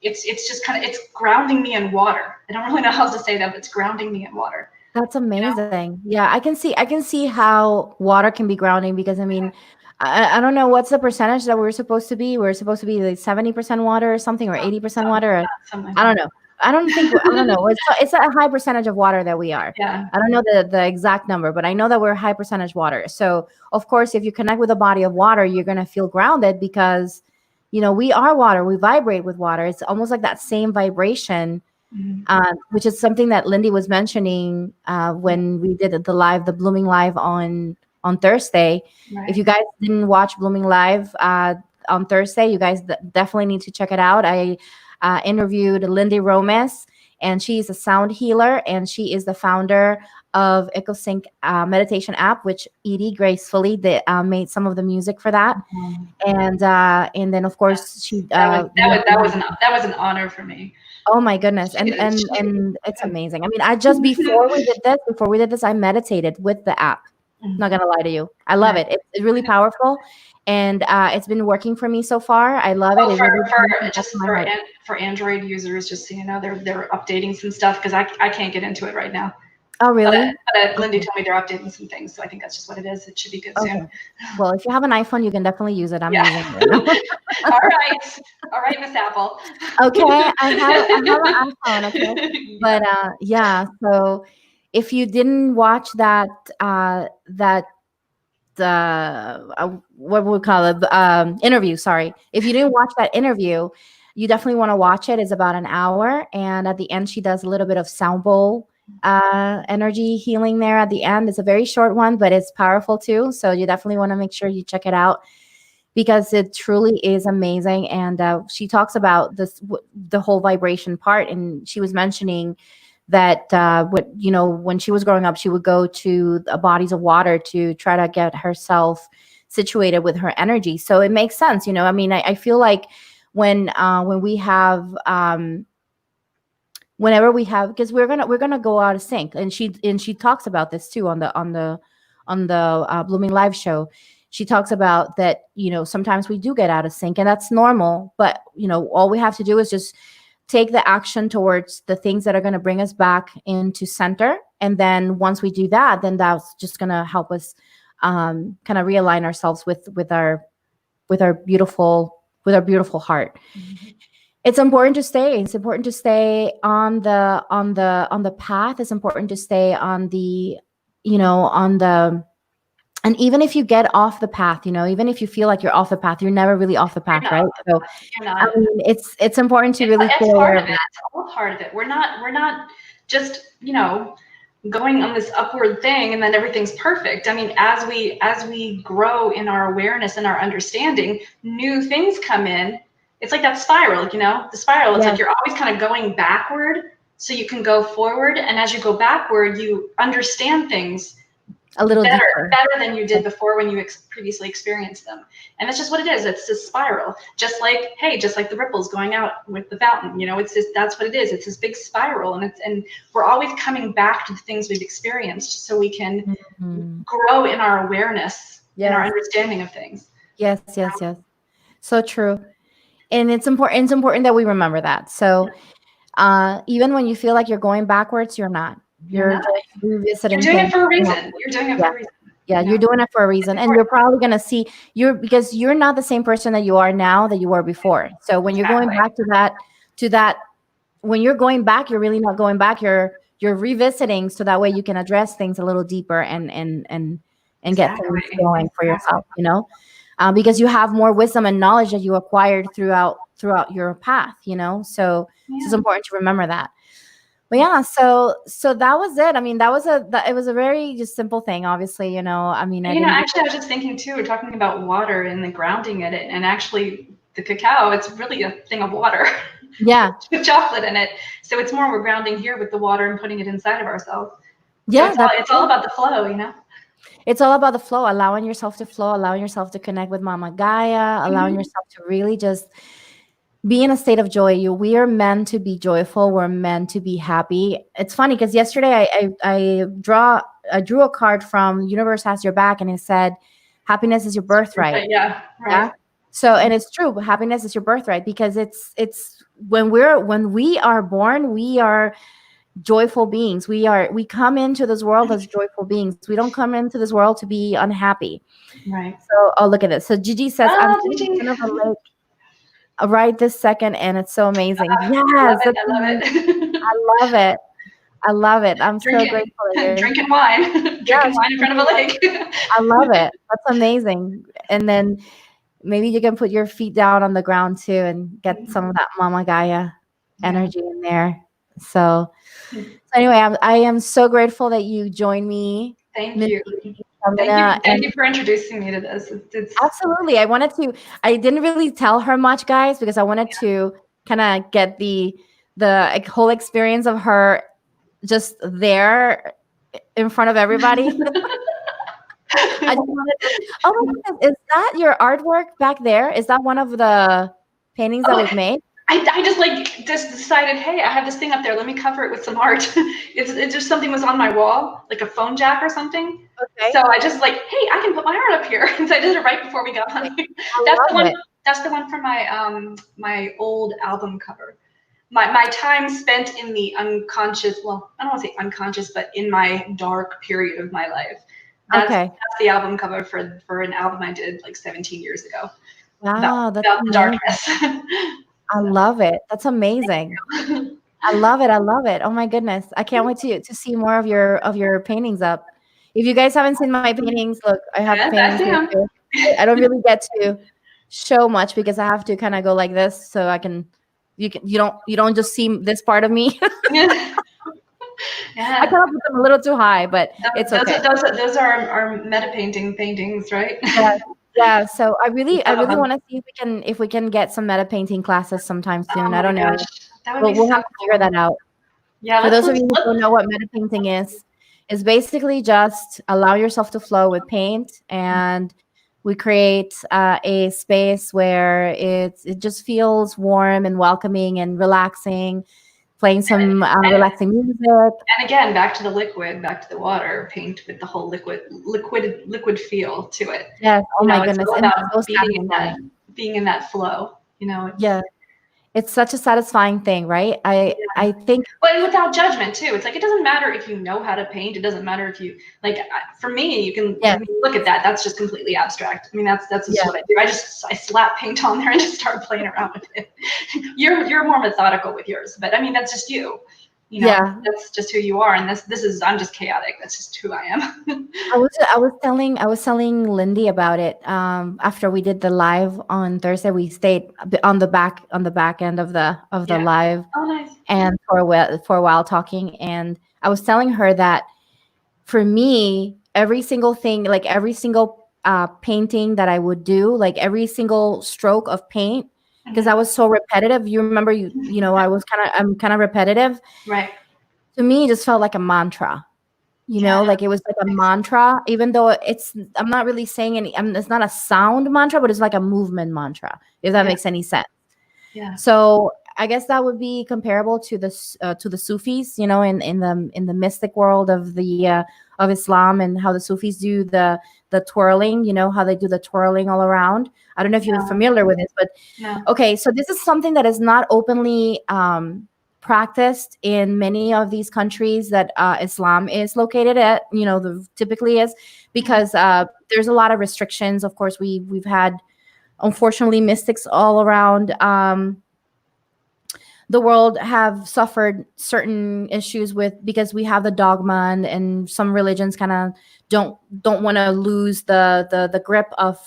it's just kind of, it's grounding me in water. I don't really know how else to say that, but it's grounding me in water. That's You know? amazing. Yeah, I can see how water can be grounding because I mean, I don't know what's the percentage that we're supposed to be. We're supposed to be like 70% water or something, or 80% water. Or, Something like I don't that. know. I don't know. It's a high percentage of water that we are. Yeah. I don't know the exact number, but I know that we're high percentage water. So of course, if you connect with a body of water, you're gonna feel grounded because we are water. We vibrate with water. It's almost like that same vibration, Mhm. which is something that Lindy was mentioning when we did the Blooming Live on Thursday. If Right. you guys didn't watch Blooming Live on Thursday, you guys definitely need to check it out. I interviewed Lindy Romes, and she's a sound healer, and she is the founder of EcoSync meditation app, which Edie gracefully made some of the music for that. Mhm. And then of course she That was an honor for me. Oh my goodness. And it's amazing. I mean, I just before we did this, I meditated with the app. Not gonna lie to you. I love Nice. it. It's really powerful. And it's been working for me so far. I love it. Oh, It really for connects me back to just my heart. for Android users, just so you know, they're updating some stuff, because I can't get into it right now. Oh, But really? Lindy Okay. told me they're updating some things, so I think that's just what it is. It should be good soon. Okay. Well, if you have an iPhone, you can definitely use it. I'm Yeah. using it right now. All right. All right, Miss Apple. Okay. I have an iPhone, okay? Yeah. But yeah, so if you didn't watch that what would we call it, interview, sorry, if you didn't watch that interview, you definitely want to watch it. It's about an hour, and at the end she does a little bit of sound bowl energy healing there at the end. It's a very short one, but it's powerful too, so you definitely want to make sure you check it out because it truly is amazing. And she talks about the whole vibration part, and she was mentioning that when she was growing up, she would go to bodies of water to try to get herself situated with her energy. So it makes sense. I mean, I feel like when we have whenever we have, because we're gonna go out of sync, and she talks about this too on the Blooming Live show. She talks about that, sometimes we do get out of sync, and that's normal, but all we have to do is just take the action towards the things that are going to bring us back into center. And then once we do that, then that's just going to help us kind of realign ourselves with our beautiful heart. Mhm. It's important to stay on the path. It's important to stay on the and even if you get off the path, even if you feel like you're off the path, you're never really off the You're path, not right? off the So path. You're I not. mean, it's important to really stay It's part aware of of it. it. It's all part of it. We're not just, going on this upward thing and then everything's perfect. I mean, as we grow in our awareness and our understanding, new things come in. It's like that spiral, the spiral. It's like Yes, you're always kind of going backward so you can go forward. And as you go backward, you understand things a little better deeper. better than you did before when you previously experienced them. And that's just what it is. It's this spiral, just like the ripples going out with the fountain. It's just, that's what it is. It's this big spiral, and we're always coming back to the things we've experienced so we can Mhm. grow in our awareness, in our Yes, understanding of things. yes, yes, yes. So true. And it's important that we remember that. So even when you feel like you're going backwards, you're not. You're You're not. just You're revisiting doing it things. for a reason. You're doing it Yeah. for a reason. Yeah, You know, you're doing it for a it's reason, and you're important. probably gonna see because you're not the same person that you are now that you were before. So when you're going Exactly. back to that, when you're going back, you're really not going back. You're revisiting, so that way you can address things a little deeper and get things Exactly. going for Exactly. yourself. Because you have more wisdom and knowledge that you acquired throughout your path. So it's Yeah. important to remember that. But yeah, so that was it. I mean, it was a very just simple thing. Obviously, I mean, I didn't Actually, I really. was just thinking too, we're talking about water and the grounding in it, and actually the cacao, it's really a thing of water Yeah, with chocolate in it. So it's more we're grounding here with the water and putting it inside of ourselves. So yeah, it's all that's it's all true. about the flow. It's all about the flow, allowing yourself to flow, allowing yourself to connect with Mama Gaia, allowing Hmm. yourself to really just be in a state of joy. We are meant to be joyful. We're meant to be happy. It's funny because yesterday I drew a card from Universe Has Your Back, and it said, "Happiness is your birthright." Yeah, Yeah. right. So, and it's true. Happiness is your birthright because it's when we are born, we are joyful beings. We come into this world as joyful beings. We don't come into this world to be unhappy. Right. So, oh, look at this. So Gigi says, "I'm Oh, sitting in Gigi. front of a lake right this second, and it's so amazing." I love Yes, it. that's I love amazing. it. I love it. I love it. I'm so Drinking, grateful that you're. drinking wine, Yeah, drinking wine in front of a lake. I love it. That's amazing. And then maybe you can put your feet down on the ground too and get some of that Mama Gaia Yeah. energy in there. So anyway, I am so grateful that you joined me, Thank Miss you. Edie. I'm gonna Thank and you for introducing me to this. It's absolutely. I didn't really tell her much, guys, because I wanted to kind of get the whole experience of her just there in front of everybody. I just wanted to. Oh my goodness, is that your artwork back there? Is that one of the paintings that oh, we've made? I just like just decided, hey, I have this thing up there. Let me cover it with some art. It's just something was on my wall, like a phone jack or something. Okay. So I just like, hey, I can put my art up here. And so I did it right before we got on here. I That's the love one. it. That's the one for my old album cover. My time spent in the unconscious. Well, I don't want to say unconscious, but in my dark period of my life. Okay. That's the album cover for an album I did like 17 years ago about Wow, that's about the amazing. darkness. I So, love it. That's amazing. I love it. I love it. Oh my goodness. I can't wait to see more of your paintings up. If you guys haven't seen my paintings, look, I have yes, paintings I here am. too. I don't really get to show much because I have to kind of go like this so I can you don't just see this part of me. Yeah, I yeah. kind of put them a little too high, but it's Those okay. are our meta paintings, right? Yeah. Yeah. So I We really I love really them. want to see if we can get some meta painting classes sometime Oh soon. I my don't gosh, know. that would But be we'll so have to figure cool. that out. Yeah, For those of you who let don't know what meta painting is basically just allow yourself to flow with paint, and we create a space where it just feels warm and welcoming and relaxing, playing some and relaxing music. and again back to the liquid, back to the water paint with the whole liquid feel to it. Yes. Oh my It's goodness. all And about so satisfying. being in that flow. It's Yeah. It's such a satisfying thing, right? I think But without judgment too. It's like it doesn't matter if you know how to paint. It doesn't matter if you like. For me, you can. I yes. mean, look at that. That's just completely abstract. I mean, that's just Yeah. what I do. I slap paint on there and just start playing around with it. You're more methodical with yours, but I mean that's just you. Yeah. That's just who you are. And this is I'm just chaotic. That's just who I am. I was telling Lindy about it after we did the live on Thursday. We stayed on the back end of the Yeah. live Oh, nice. and for a while talking, and I was telling her that for me every single thing, like every single painting that I would do, like every single stroke of paint, because I Hmm. was so repetitive. You remember, I'm kind of repetitive. Right. To me it just felt like a mantra. Yeah. Like it was like a Exactly. mantra, even though I'm not really saying it's not a sound mantra, but it's like a movement mantra, if that Yeah. makes any sense. Yeah. So I guess that would be comparable to the Sufis, in the mystic world of Islam, and how the Sufis do the twirling, how they do the twirling all around. I don't know if you're No. familiar with this, but No. okay, so this is something that is not openly practiced in many of these countries that Islam is located at, typically is, Mhm. because there's a lot of restrictions. Of course, we've had, unfortunately, mystics all around the world have suffered certain issues with, because we have the dogma, and some religions kind of don't want to lose the grip of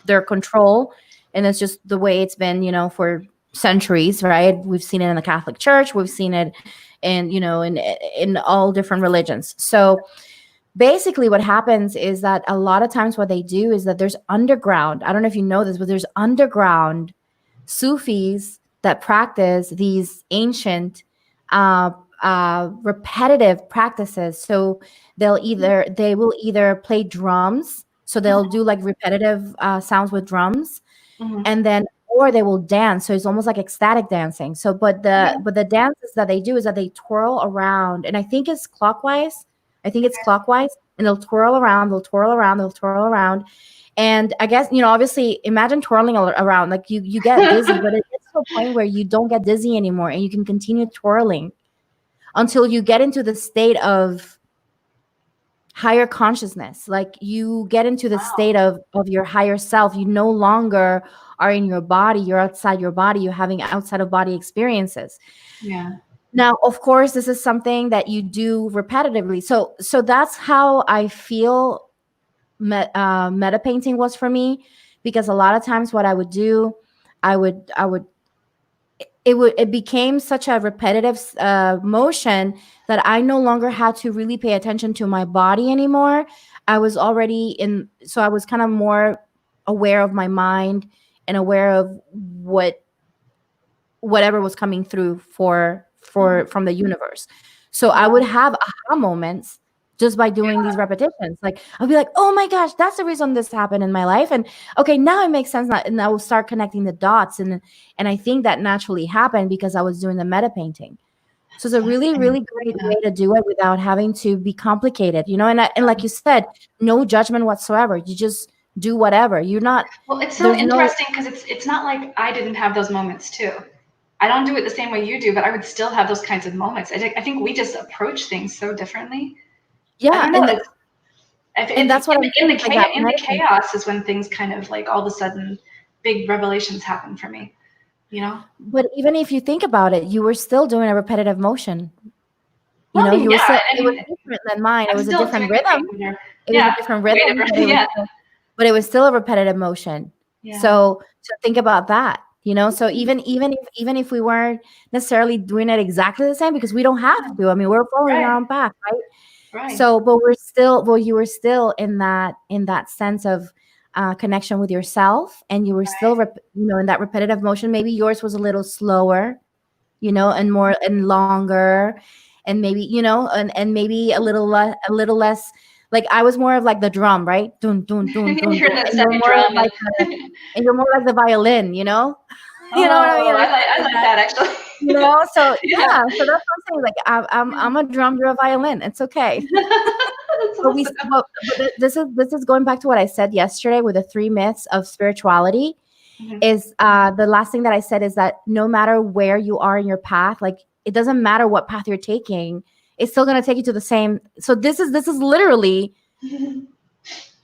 their control, and it's just the way it's been, for centuries, right? We've seen it in the Catholic Church, we've seen it in, in all different religions. So basically what happens is that a lot of times what they do is that there's underground, I don't know if you know this, but there's underground Sufis that practice these ancient repetitive practices. So they will either play drums, so they'll do like repetitive sounds with drums, Mhm. and then, or they will dance, so it's almost like ecstatic dancing. So Okay. but the dances that they do is that they twirl around, and I think it's clockwise. I think it's clockwise, and they'll twirl around, they'll twirl around, they'll twirl around. And I guess, obviously, imagine twirling around, like you get dizzy, but it gets to a point where you don't get dizzy anymore, and you can continue twirling until you get into the state of higher consciousness. Like you get into the Wow. state of your higher self. You no longer are in your body, you're outside your body, you're having outside of body experiences. Yeah. Now, of course, this is something that you do repetitively. So that's how I feel meta painting was for me, because a lot of times what I would do, I would it became such a repetitive motion that I no longer had to really pay attention to my body anymore. I was already in, so I was kind of more aware of my mind and aware of whatever was coming through Mhm. for from the universe. So I would Wow. have aha moments just by doing these repetitions. Like I'll be like, oh my gosh, that's the reason this happened in my life. And okay, now it makes sense. And I will start connecting the dots. And I think that naturally happened because I was doing the meta painting. So it's That's a really, fascinating. really great Yeah. way to do it without having to be complicated, and like you said, no judgment whatsoever. You just do whatever. You're not, Well, it's so there's no, interesting because it's not like I didn't have those moments too. I don't do it the same way you do, but I would still have those kinds of moments. I think we just approach things so differently. I yeah. don't know. And It's that's what I'm in saying, like that in the meta painting. chaos is when things kind of like all of a sudden big revelations happen for me. You know? But even if you think about it, you were still doing a repetitive motion. Well, I mean, You were yeah. still, I it was mean, different than mine. It I'm was a still different doing the rhythm. things that are, It was a yeah, different way rhythm, different. Yeah, but it was still a repetitive motion. yeah, So think about that. So even if we weren't necessarily doing it exactly the same, because we don't have to. I mean, we're following our right, own path, right? right. So, but you were still in that sense of connection with yourself, and you were still, in that repetitive motion. Maybe yours was a little slower, and more and longer, and maybe, and maybe a little less. Like I was more of like the drum, right? Dun dun dun dun You're dun, the and you're second more of drum, like the violin, you know what I mean? oh, Or I something like like that. that actually. So Yeah, yeah, so that's what I'm saying. Like I'm a drum, you're a violin. It's okay. that's But we, awesome. this is going back to what I said yesterday with the three myths of spirituality. Mhm. Is the last thing that I said is that no matter where you are in your path, like it doesn't matter what path you're taking, it's still going to take you to the same. So this is literally,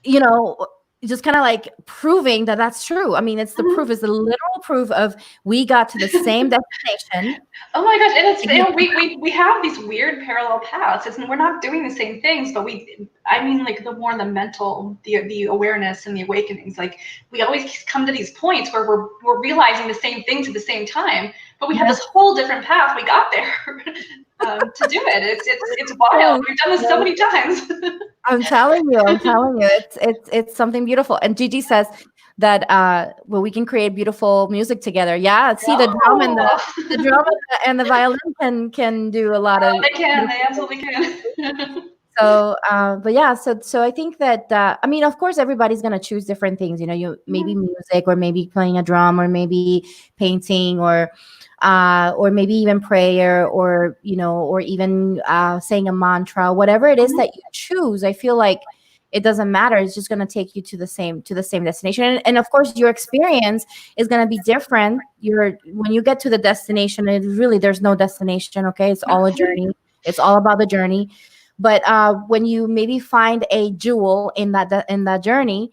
you know, just kind of like proving that that's true. I mean, it's the proof, is the literal proof of we got to the same destination. Oh my gosh, and it's, Like, we have these weird parallel paths. We're not doing the same things, but I mean, like the more the mental, the awareness and the awakenings, like we always come to these points where we're realizing the same things at the same time, but we have yeah, this whole different path we got there to do it. It's wild. same. We've done this so many times. I'm telling you, it's something beautiful. And Gigi says that well, we can create beautiful music together. Yeah, see the drum and the Oh, the drum and the violin can do a lot of they can. They beautiful absolutely can. things. So, but yeah, so I think that I mean, of course, everybody's gonna choose different things. You maybe Mhm. music, or maybe playing a drum, or maybe painting, or maybe even prayer, or even saying a mantra, whatever it is Mhm. that you choose. I feel like it doesn't matter. It's just going to take you to the same destination. And of course, your experience is going to be different. When you get to the destination, there's no destination. Okay, it's all a journey. It's all about the journey. But when you maybe find a jewel in that journey,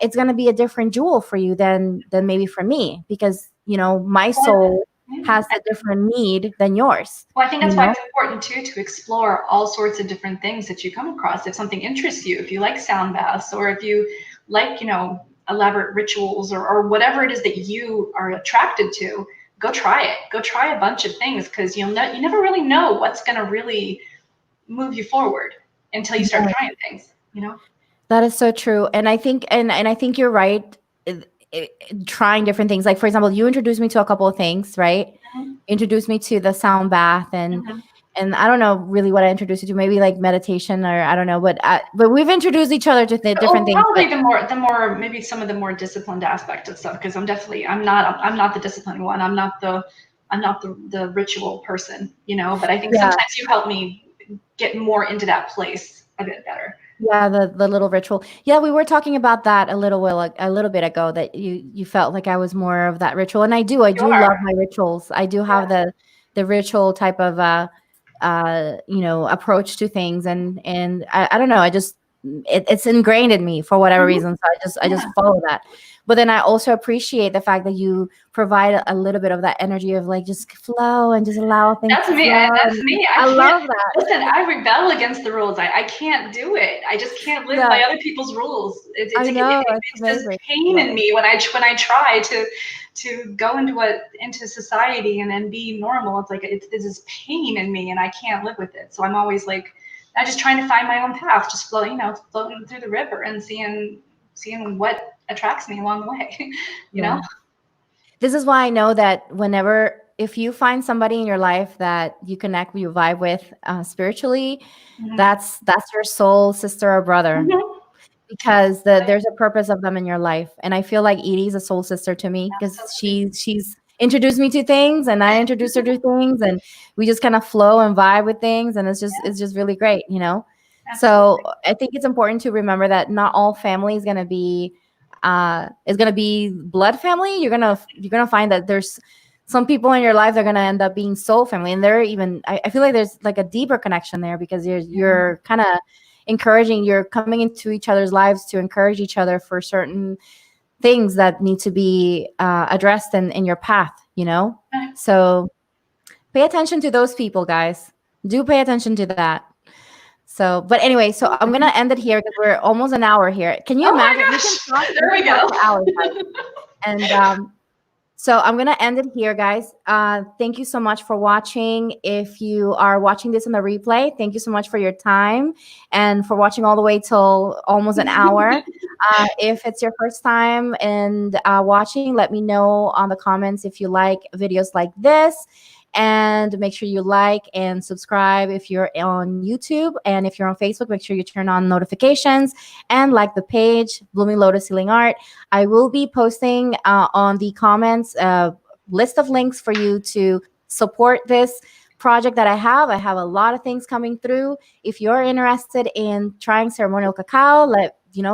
it's going to be a different jewel for you than maybe for me, because my soul has a different need than yours. Well, I think that's why it's important too to explore all sorts of different things that you come across. If something interests you, if you like sound baths, or if you like, elaborate rituals, or whatever it is that you are attracted to, go try it. Go try a bunch of things, because you never really know what's going to really move you forward until you start trying things. That is so true, and I think I think you're right. Trying different things, like for example, you introduced me to a couple of things, right? Mm-hmm. Introduced me to the sound bath, and I don't know really what I introduced you to, maybe like meditation, or I don't know, but we've introduced each other to different things. Probably the more maybe some of the more disciplined aspect of stuff, because I'm not the disciplined one. I'm not the ritual person, but I think sometimes you help me get more into that place a bit better. Yeah, the little ritual. Yeah, we were talking about that a little bit ago, that you felt like I was more of that ritual, and I do love my rituals. I do have the ritual type of approach to things, and I don't know, I just it's ingrained in me for whatever reason, so I just follow that. But then I also appreciate the fact that you provide a little bit of that energy of like, just flow and just allow things to flow. That's me. I love that. Listen, I rebel against the rules. I can't do it. I just can't live by other people's rules. It makes this pain in me when I try to go into society and then be normal. It's like there's this pain in me, and I can't live with it. So I'm always like, I'm just trying to find my own path, just floating through the river and seeing what attracts me along the way. you know. This is why I know that if you find somebody in your life that you connect, you vibe with spiritually, that's your soul sister or brother, because there's a purpose of them in your life. And I feel like Edie's a soul sister to me, because she's introduced me to things, and I introduced her to things, and we just kind of flow and vibe with things, and it's just really great, So I think it's important to remember that not all family is gonna be blood family. You're gonna find that there's some people in your life that are gonna end up being soul family, and they're even I feel like there's like a deeper connection there, because you're kind of you're coming into each other's lives to encourage each other for certain things that need to be addressed in your path, So pay attention to those people, guys. Do pay attention to that. So, but anyway, so I'm gonna end it here, because we're almost an hour here. Can you imagine? We can talk, there we go. For hours, and so I'm gonna end it here, guys. Thank you so much for watching. If you are watching this in the replay, thank you so much for your time and for watching all the way till almost an hour. If it's your first time and watching, let me know on the comments if you like videos like this. And make sure you like and subscribe if you're on YouTube. And if you're on Facebook, make sure you turn on notifications and like the page, Blooming Lotus Healing Art. I will be posting on the comments a list of links for you to support this project that I have. I have a lot of things coming through. If you're interested in trying Ceremonial Cacao,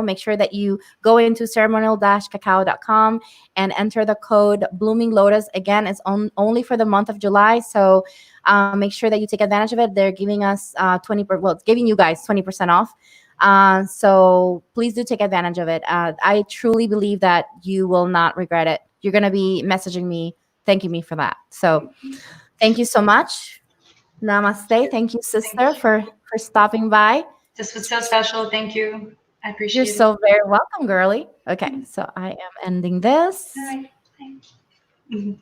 make sure that you go into ceremonial-cacao.com and enter the code Blooming Lotus. Again, it's only for the month of July, so make sure that you take advantage of it. They're giving us it's giving you guys 20% off. So please do take advantage of it. I truly believe that you will not regret it. You're going to be messaging me, thanking me for that. So thank you so much. Namaste. Thank you, sister, for stopping by. This was so special. Thank you. I appreciate it. You're so very welcome, girly. Okay, so I am ending this. All right. Bye.